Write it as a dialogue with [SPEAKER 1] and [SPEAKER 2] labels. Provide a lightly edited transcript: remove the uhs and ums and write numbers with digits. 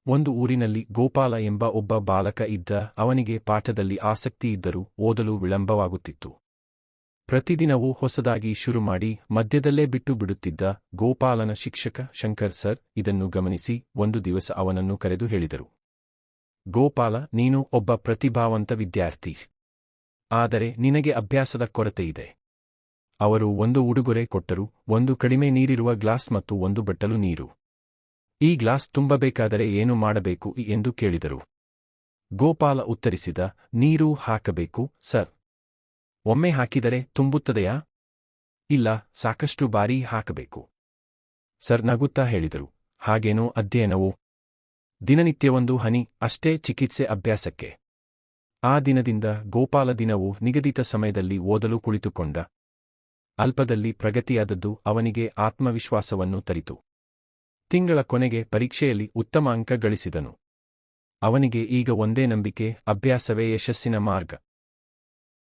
[SPEAKER 1] ಒಂದು ಊರಿನಲ್ಲಿ ಗೋಪಾಲ ಎಂಬ ಒಬ್ಬ ಬಾಲಕ ಇದ್ದ. ಅವನಿಗೆ ಪಾಠದಲ್ಲಿ ಆಸಕ್ತಿ ಇದ್ದರೂ ಓದಲು ವಿಳಂಬವಾಗುತ್ತಿತ್ತು. ಪ್ರತಿದಿನವೂ ಹೊಸದಾಗಿ ಶುರುಮಾಡಿ ಮಧ್ಯದಲ್ಲೇ ಬಿಟ್ಟು ಬಿಡುತ್ತಿದ್ದ. ಗೋಪಾಲನ ಶಿಕ್ಷಕ ಶಂಕರ್ ಸರ್ ಇದನ್ನು ಗಮನಿಸಿ ಒಂದು ದಿವಸ ಅವನನ್ನು ಕರೆದು ಹೇಳಿದರು, ಗೋಪಾಲ, ನೀನು ಒಬ್ಬ ಪ್ರತಿಭಾವಂತ ವಿದ್ಯಾರ್ಥಿ. ಆದರೆ ನಿನಗೆ ಅಭ್ಯಾಸದ ಕೊರತೆಯಿದೆ. ಅವರು ಒಂದು ಉಡುಗೊರೆ ಕೊಟ್ಟರು, ಒಂದು ಕಡಿಮೆ ನೀರಿರುವ ಗ್ಲಾಸ್ ಮತ್ತು ಒಂದು ಬಟ್ಟಲು ನೀರು. ಈ ಗ್ಲಾಸ್ ತುಂಬಬೇಕಾದರೆ ಏನು ಮಾಡಬೇಕು ಎಂದು ಕೇಳಿದರು. ಗೋಪಾಲ ಉತ್ತರಿಸಿದ, ನೀರು ಹಾಕಬೇಕು ಸರ್. ಒಮ್ಮೆ ಹಾಕಿದರೆ ತುಂಬುತ್ತದೆಯಾ? ಇಲ್ಲ, ಸಾಕಷ್ಟು ಬಾರಿ ಹಾಕಬೇಕು. ಸರ್ ನಗುತ್ತಾ ಹೇಳಿದರು, ಹಾಗೇನೋ ಅಧ್ಯಯನವೋ? ದಿನನಿತ್ಯವೊಂದು ಹನಿ ಅಷ್ಟೇ ಚಿಕಿತ್ಸೆ ಅಭ್ಯಾಸಕ್ಕೆ. ಆ ದಿನದಿಂದ ಗೋಪಾಲ ದಿನವೂ ನಿಗದಿತ ಸಮಯದಲ್ಲಿ ಓದಲು ಕುಳಿತುಕೊಂಡ. ಅಲ್ಪದಲ್ಲಿ ಪ್ರಗತಿಯಾದದ್ದು ಅವನಿಗೆ ಆತ್ಮವಿಶ್ವಾಸವನ್ನು ತರಿತು. ತಿಂಗಳ ಕೊನೆಗೆ ಪರೀಕ್ಷೆಯಲ್ಲಿ ಉತ್ತಮ ಅಂಕ ಗಳಿಸಿದನು. ಅವನಿಗೆ ಈಗ ಒಂದೇ ನಂಬಿಕೆ, ಅಭ್ಯಾಸವೇ ಯಶಸ್ಸಿನ ಮಾರ್ಗ.